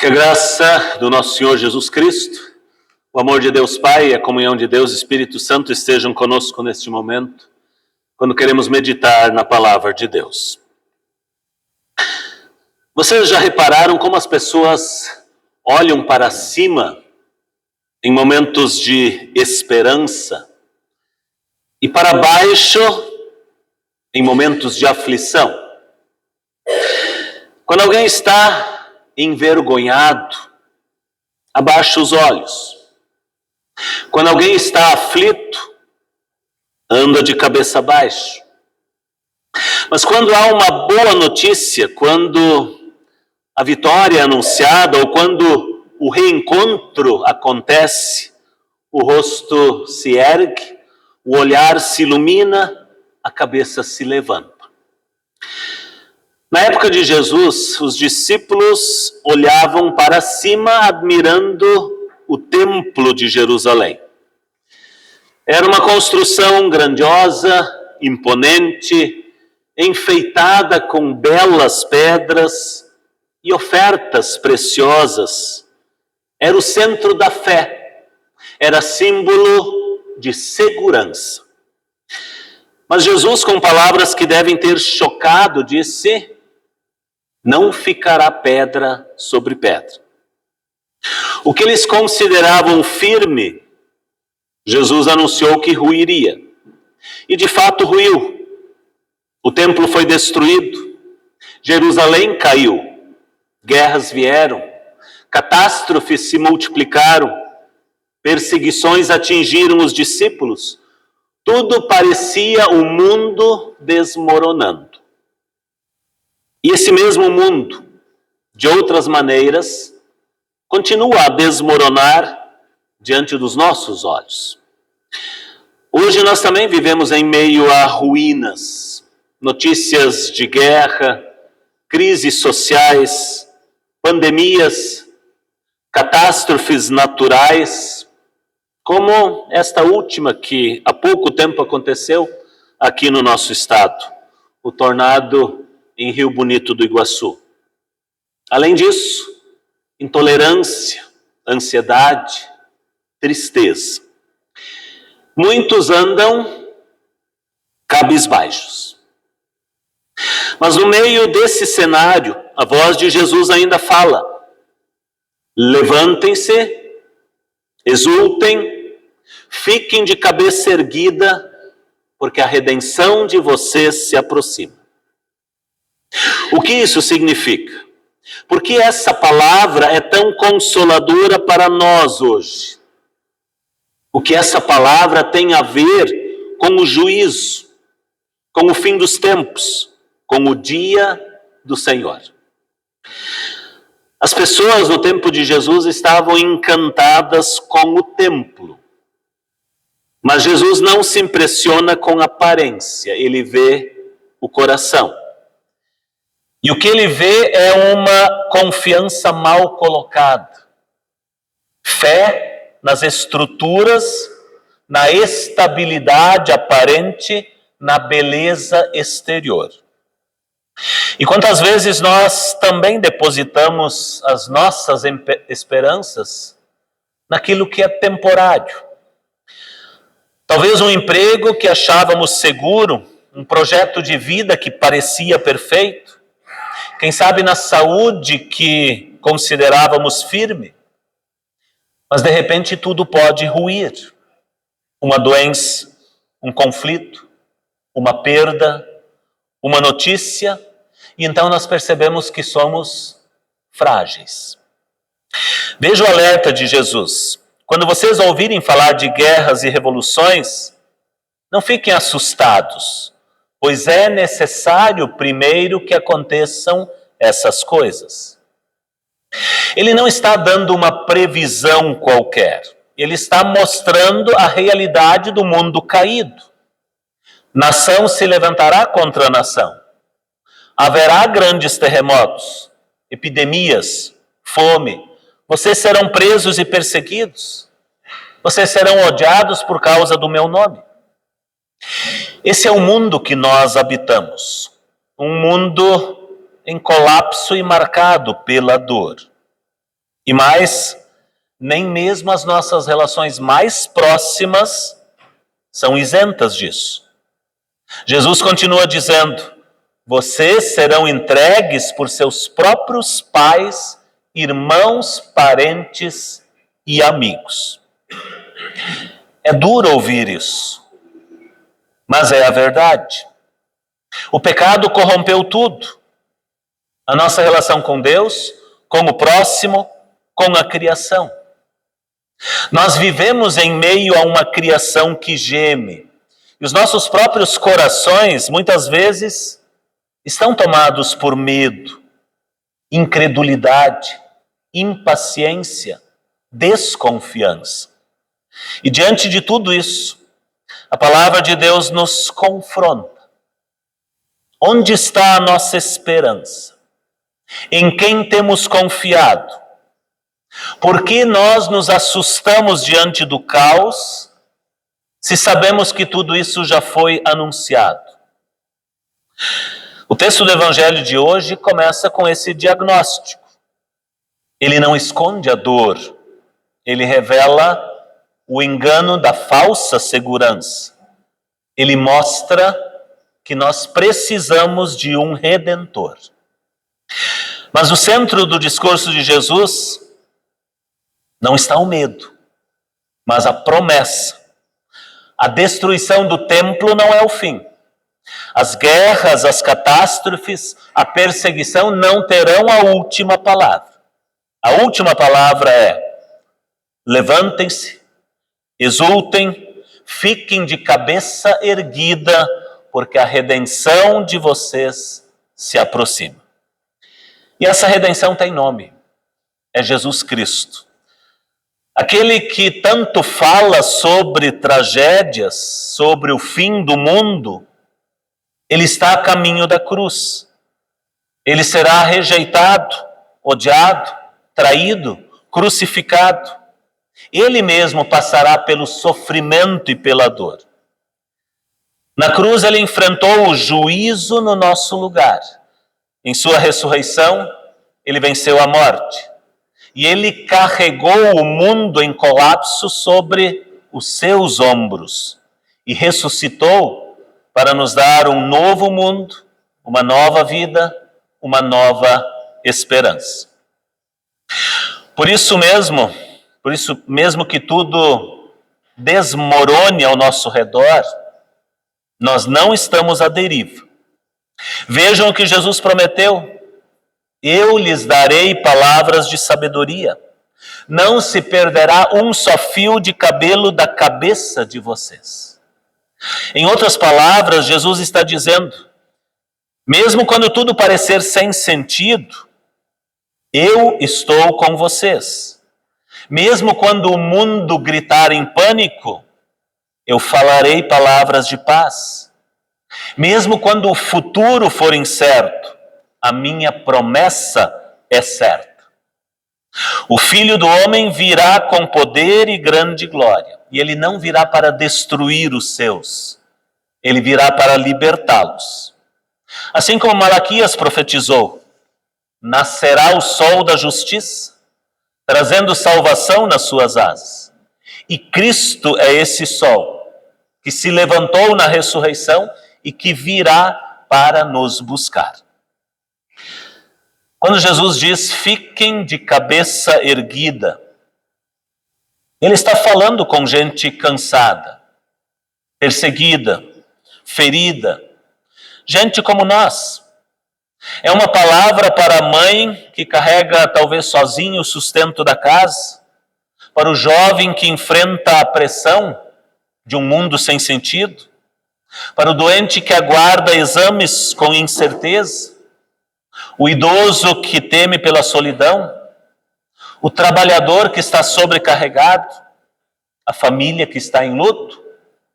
Que a graça do nosso Senhor Jesus Cristo, o amor de Deus Pai e a comunhão de Deus Espírito Santo estejam conosco neste momento, quando queremos meditar na palavra de Deus. Vocês já repararam como as pessoas olham para cima em momentos de esperança e para baixo em momentos de aflição? Quando alguém está envergonhado, abaixa os olhos. Quando alguém está aflito, anda de cabeça baixa. Mas quando há uma boa notícia, quando a vitória é anunciada ou quando o reencontro acontece, o rosto se ergue, o olhar se ilumina, a cabeça se levanta. Na época de Jesus, os discípulos olhavam para cima admirando o templo de Jerusalém. Era uma construção grandiosa, imponente, enfeitada com belas pedras e ofertas preciosas. Era o centro da fé, era símbolo de segurança. Mas Jesus, com palavras que devem ter chocado, disse: não ficará pedra sobre pedra. O que eles consideravam firme, Jesus anunciou que ruiria. E de fato ruiu. O templo foi destruído. Jerusalém caiu. Guerras vieram. Catástrofes se multiplicaram. Perseguições atingiram os discípulos. Tudo parecia o mundo desmoronando. E esse mesmo mundo, de outras maneiras, continua a desmoronar diante dos nossos olhos. Hoje nós também vivemos em meio a ruínas, notícias de guerra, crises sociais, pandemias, catástrofes naturais, como esta última que há pouco tempo aconteceu aqui no nosso estado, o tornado em Rio Bonito do Iguaçu. Além disso, intolerância, ansiedade, tristeza. Muitos andam cabisbaixos. Mas no meio desse cenário, a voz de Jesus ainda fala: levantem-se, exultem, fiquem de cabeça erguida, porque a redenção de vocês se aproxima. O que isso significa? Por que essa palavra é tão consoladora para nós hoje? O que essa palavra tem a ver com o juízo, com o fim dos tempos, com o dia do Senhor? As pessoas no tempo de Jesus estavam encantadas com o templo. Mas Jesus não se impressiona com a aparência, ele vê o coração. E o que ele vê é uma confiança mal colocada. Fé nas estruturas, na estabilidade aparente, na beleza exterior. E quantas vezes nós também depositamos as nossas esperanças naquilo que é temporário. Talvez um emprego que achávamos seguro, um projeto de vida que parecia perfeito, quem sabe na saúde que considerávamos firme, mas de repente tudo pode ruir. Uma doença, um conflito, uma perda, uma notícia, e então nós percebemos que somos frágeis. Veja o alerta de Jesus. Quando vocês ouvirem falar de guerras e revoluções, não fiquem assustados, pois é necessário primeiro que aconteçam essas coisas. Ele não está dando uma previsão qualquer, ele está mostrando a realidade do mundo caído. Nação se levantará contra nação. Haverá grandes terremotos, epidemias, fome. Vocês serão presos e perseguidos. Vocês serão odiados por causa do meu nome. Esse é o mundo que nós habitamos. Um mundo em colapso e marcado pela dor. E mais, nem mesmo as nossas relações mais próximas são isentas disso. Jesus continua dizendo: vocês serão entregues por seus próprios pais, irmãos, parentes e amigos. É duro ouvir isso, mas é a verdade. O pecado corrompeu tudo. A nossa relação com Deus, com o próximo, com a criação. Nós vivemos em meio a uma criação que geme. E os nossos próprios corações, muitas vezes, estão tomados por medo, incredulidade, impaciência, desconfiança. E diante de tudo isso, a palavra de Deus nos confronta. Onde está a nossa esperança? Em quem temos confiado? Por que nós nos assustamos diante do caos, se sabemos que tudo isso já foi anunciado? O texto do Evangelho de hoje começa com esse diagnóstico. Ele não esconde a dor, ele revela o engano da falsa segurança. Ele mostra que nós precisamos de um Redentor. Mas no centro do discurso de Jesus não está o medo, mas a promessa. A destruição do templo não é o fim. As guerras, as catástrofes, a perseguição não terão a última palavra. A última palavra é: levantem-se, exultem, fiquem de cabeça erguida, porque a redenção de vocês se aproxima. E essa redenção tem nome, é Jesus Cristo. Aquele que tanto fala sobre tragédias, sobre o fim do mundo, ele está a caminho da cruz. Ele será rejeitado, odiado, traído, crucificado. Ele mesmo passará pelo sofrimento e pela dor. Na cruz ele enfrentou o juízo no nosso lugar. Em sua ressurreição, ele venceu a morte. E ele carregou o mundo em colapso sobre os seus ombros. E ressuscitou para nos dar um novo mundo, uma nova vida, uma nova esperança. Por isso mesmo que tudo desmorone ao nosso redor, nós não estamos à deriva. Vejam o que Jesus prometeu: eu lhes darei palavras de sabedoria. Não se perderá um só fio de cabelo da cabeça de vocês. Em outras palavras, Jesus está dizendo: mesmo quando tudo parecer sem sentido, eu estou com vocês. Mesmo quando o mundo gritar em pânico, eu falarei palavras de paz. Mesmo quando o futuro for incerto, a minha promessa é certa. O Filho do Homem virá com poder e grande glória. E ele não virá para destruir os seus. Ele virá para libertá-los. Assim como Malaquias profetizou: nascerá o sol da justiça, trazendo salvação nas suas asas. E Cristo é esse sol, que se levantou na ressurreição e que virá para nos buscar. Quando Jesus diz: fiquem de cabeça erguida, ele está falando com gente cansada, perseguida, ferida, gente como nós. É uma palavra para a mãe que carrega talvez sozinho o sustento da casa, para o jovem que enfrenta a pressão de um mundo sem sentido, para o doente que aguarda exames com incerteza, o idoso que teme pela solidão, o trabalhador que está sobrecarregado, a família que está em luto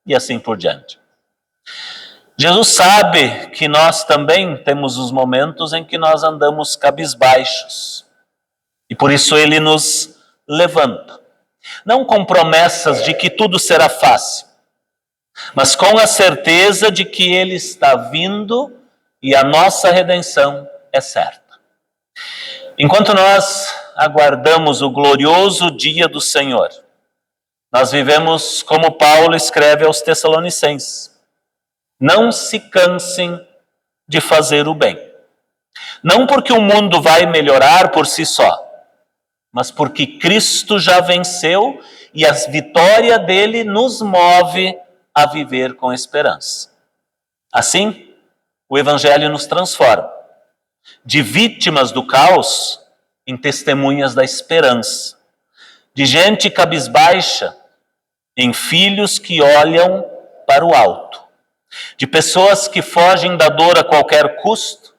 e assim por diante. Jesus sabe que nós também temos os momentos em que nós andamos cabisbaixos. E por isso ele nos levanta. Não com promessas de que tudo será fácil, mas com a certeza de que ele está vindo e a nossa redenção é certa. Enquanto nós aguardamos o glorioso dia do Senhor, nós vivemos como Paulo escreve aos Tessalonicenses: não se cansem de fazer o bem. Não porque o mundo vai melhorar por si só, mas porque Cristo já venceu e a vitória dele nos move a viver com esperança. Assim, o Evangelho nos transforma de vítimas do caos em testemunhas da esperança, de gente cabisbaixa em filhos que olham para o alto, de pessoas que fogem da dor a qualquer custo,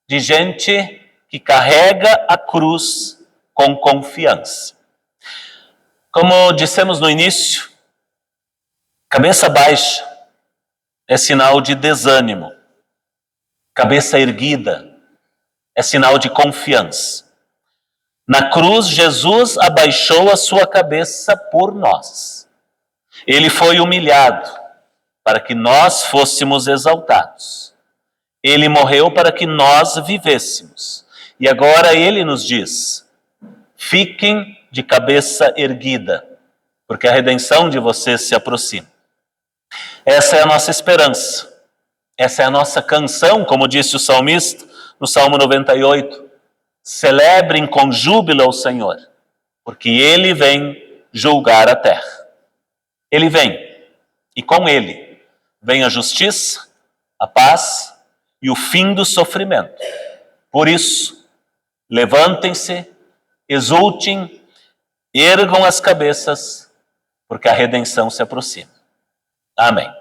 de gente que carrega a cruz com confiança. Como dissemos no início, cabeça baixa é sinal de desânimo, cabeça erguida é sinal de confiança. Na cruz, Jesus abaixou a sua cabeça por nós. Ele foi humilhado para que nós fôssemos exaltados. Ele morreu para que nós vivêssemos. E agora ele nos diz: fiquem de cabeça erguida, porque a redenção de vocês se aproxima. Essa é a nossa esperança. Essa é a nossa canção, como disse o salmista no Salmo 98. Celebrem com júbilo ao Senhor, porque Ele vem julgar a terra. Ele vem, e com Ele vem a justiça, a paz e o fim do sofrimento. Por isso, levantem-se, exultem, ergam as cabeças, porque a redenção se aproxima. Amém.